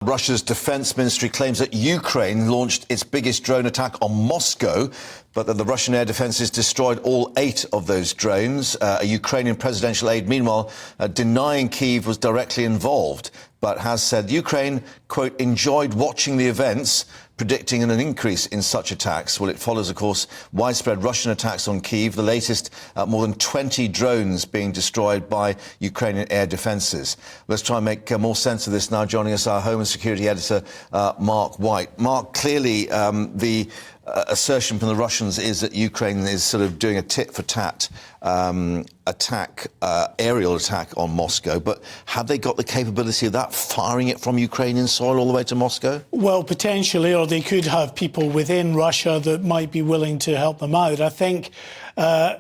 Russia's defense ministry claims that Ukraine launched its biggest drone attack on Moscow, but that the Russian air defences destroyed all 8 of those drones. A Ukrainian presidential aide, meanwhile, denying Kyiv was directly involved, but has said Ukraine, quote, enjoyed watching the events, predicting an increase in such attacks. Well, it follows, of course, widespread Russian attacks on Kyiv, the latest more than 20 drones being destroyed by Ukrainian air defences. Let's try and make more sense of this now. Joining us, our Home and Security Editor, Mark White. Mark, clearly the assertion from the Russians is that Ukraine is sort of doing a tit-for-tat aerial attack on Moscow, but have they got the capability of that, firing it from Ukrainian soil all the way to Moscow? Well, potentially, or they could have people within Russia that might be willing to help them out. I think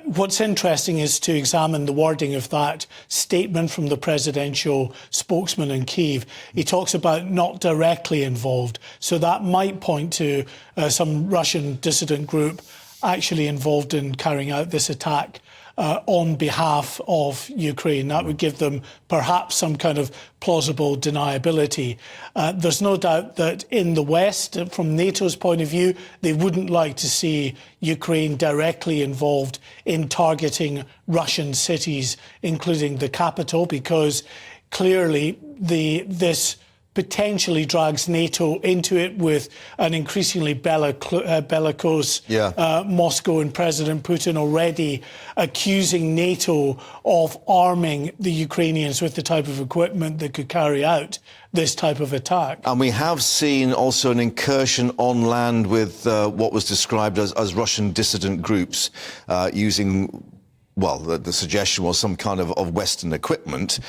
what's interesting is to examine the wording of that statement from the presidential spokesman in Kyiv. He talks about not directly involved, so that might point to some Russian dissident group actually involved in carrying out this attack on behalf of Ukraine. That would give them perhaps some kind of plausible deniability. There's no doubt that in the West, from NATO's point of view, they wouldn't like to see Ukraine directly involved in targeting Russian cities, including the capital, because clearly this potentially drags NATO into it with an increasingly bellicose Moscow and President Putin already accusing NATO of arming the Ukrainians with the type of equipment that could carry out this type of attack. And we have seen also an incursion on land with what was described as Russian dissident groups using, well, the suggestion was some kind of Western equipment.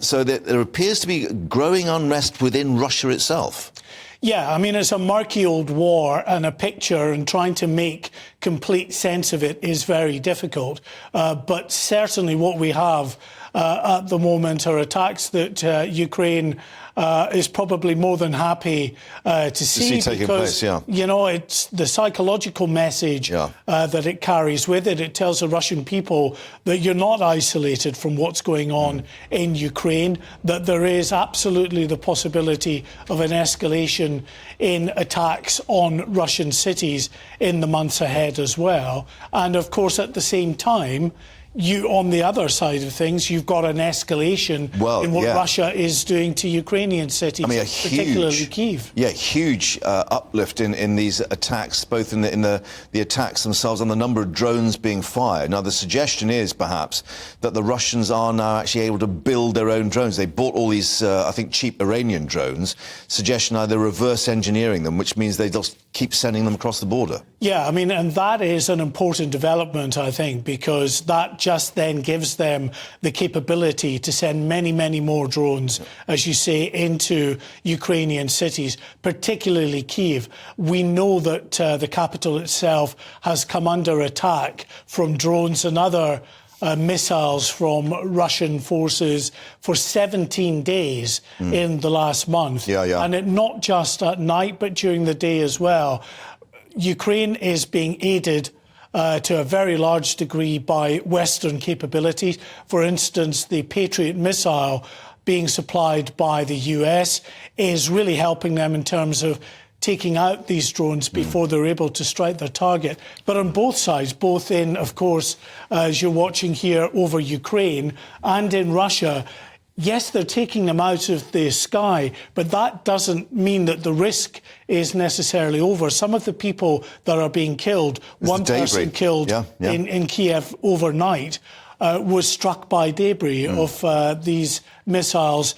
So there appears to be growing unrest within Russia itself. Yeah, I mean, it's a murky old war, and a picture and trying to make complete sense of it is very difficult. But certainly what we have at the moment are attacks that Ukraine is probably more than happy to see taking because, place, yeah. you know, it's the psychological message that it carries with it. It tells the Russian people that you're not isolated from what's going on in Ukraine, that there is absolutely the possibility of an escalation in attacks on Russian cities in the months ahead as well. And of course, at the same time, on the other side of things, you've got an escalation in what Russia is doing to Ukrainian cities, particularly Kyiv. Yeah, huge uplift in these attacks, both in the attacks themselves and the number of drones being fired. Now, the suggestion is perhaps that the Russians are now actually able to build their own drones. They bought all these, I think, cheap Iranian drones. Suggestion now they're reverse engineering them, which means they just keep sending them across the border. Yeah, I mean, and that is an important development, I think, because that just then gives them the capability to send many, many more drones, as you say, into Ukrainian cities, particularly Kyiv. We know that the capital itself has come under attack from drones and other missiles from Russian forces for 17 days in the last month. And it not just at night, but during the day as well. Ukraine is being aided to a very large degree by Western capabilities. For instance, the Patriot missile being supplied by the US is really helping them in terms of taking out these drones before they're able to strike their target. But on both sides, both in, of course, as you're watching here, over Ukraine and in Russia, yes, they're taking them out of the sky, but that doesn't mean that the risk is necessarily over. Some of the people that are being killed, one person killed in Kiev overnight, was struck by debris of these missiles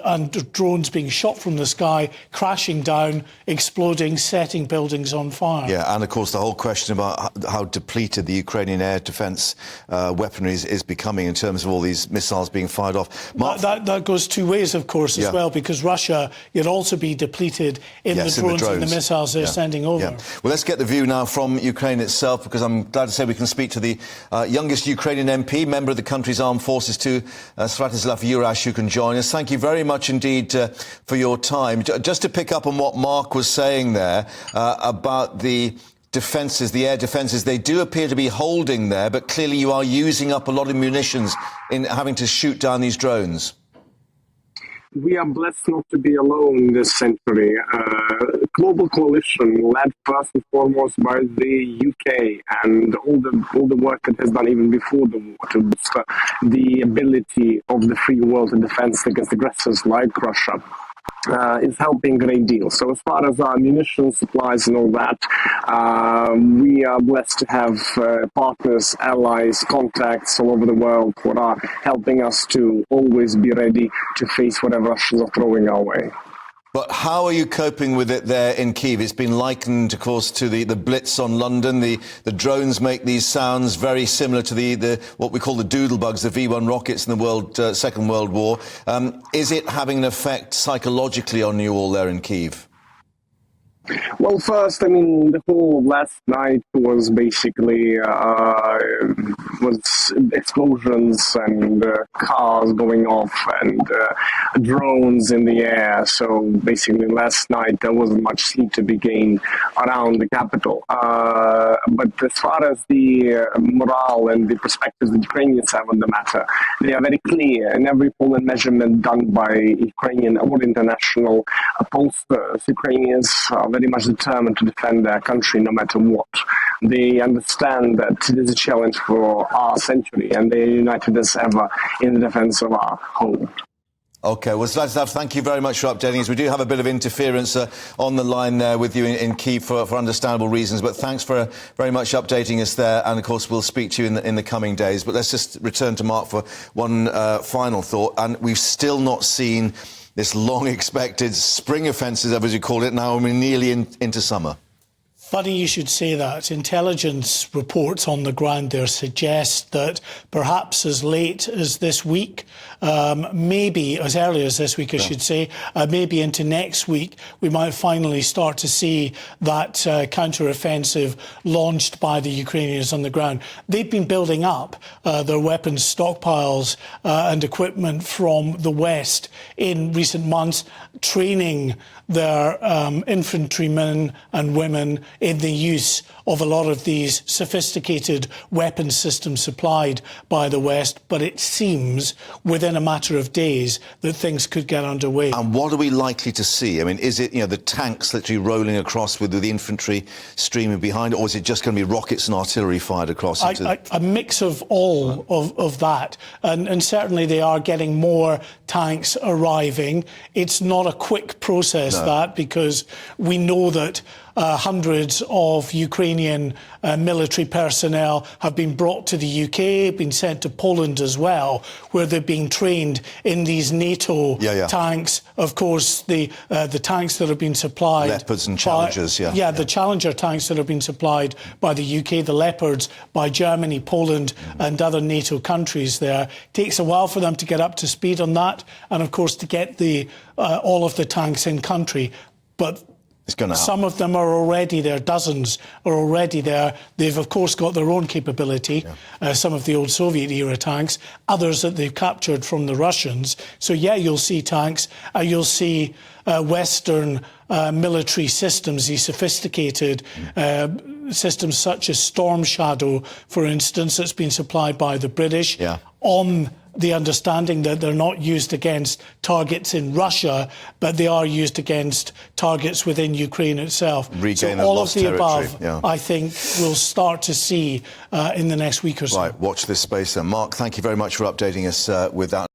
and drones being shot from the sky, crashing down, exploding, setting buildings on fire. Yeah, and of course the whole question about how depleted the Ukrainian air defence weaponry is becoming in terms of all these missiles being fired off. That goes two ways, of course, as well, because Russia would also be depleted in the drones and the missiles they're sending over. Well, let's get the view now from Ukraine itself, because I'm glad to say we can speak to the youngest Ukrainian MP, member of the country's armed forces too, Sviatoslav Yurash, who can join us. Thank you very much indeed for your time. Just to pick up on what Mark was saying there about the defences, the air defences, they do appear to be holding there, but clearly you are using up a lot of munitions in having to shoot down these drones. we are blessed not to be alone this century. Global coalition led first and foremost by the UK and all the work it has done even before the war to boost the ability of the free world to defend against aggressors like Russia. Is helping a great deal. So as far as our munition supplies and all that, we are blessed to have partners, allies, contacts all over the world who are helping us to always be ready to face whatever Russians are throwing our way. But how are you coping with it there in Kyiv? It's been likened, of course, to the Blitz on London. The drones make these sounds very similar to the what we call the doodlebugs, the V-1 rockets in the Second World War. Is it having an effect psychologically on you all there in Kyiv? Well, first, I mean, the whole last night was basically was explosions and cars going off and drones in the air. So basically, last night there wasn't much sleep to be gained around the capital. But as far as the morale and the perspectives the Ukrainians have on the matter, they are very clear. In every poll and measurement done by Ukrainian or international pollsters, Ukrainians are very much determined to defend their country no matter what. They understand that it is a challenge for our century and they are united as ever in the defense of our home. OK, well, Vladislav, thank you very much for updating us. We do have a bit of interference on the line there with you in Kyiv for understandable reasons, but thanks for very much updating us there. And, of course, we'll speak to you in the coming days. But let's just return to Mark for one final thought. And we've still not seen this long-expected spring offensive, as you call it, now we're nearly into summer. Funny you should say that. Intelligence reports on the ground there suggest that perhaps as late as this week, maybe as early as this week, I should say, maybe into next week, we might finally start to see that counter-offensive launched by the Ukrainians on the ground. They've been building up their weapons stockpiles and equipment from the West in recent months, training their infantrymen and women in the use of a lot of these sophisticated weapon systems supplied by the West. But it seems within a matter of days that things could get underway. And what are we likely to see? I mean, is it, the tanks literally rolling across with the infantry streaming behind it, or is it just going to be rockets and artillery fired across? A mix of all of that. And certainly they are getting more tanks arriving. It's not a quick process, that, because we know that hundreds of Ukrainian military personnel have been brought to the UK, been sent to Poland as well, where they're being trained in these NATO tanks. Of course, the tanks that have been supplied... Leopards and Challengers, the Challenger tanks that have been supplied by the UK, the Leopards by Germany, Poland and other NATO countries there. It takes a while for them to get up to speed on that and, of course, to get all of the tanks in country. But some of them are already there, dozens are already there. They've, of course, got their own capability, some of the old Soviet-era tanks, others that they've captured from the Russians. So, you'll see tanks, you'll see Western military systems, these sophisticated systems such as Storm Shadow, for instance, that's been supplied by the British, on the understanding that they're not used against targets in Russia, but they are used against targets within Ukraine itself. So all of the above, I think, we'll start to see in the next week or so. Right, watch this space then. Mark, thank you very much for updating us with that.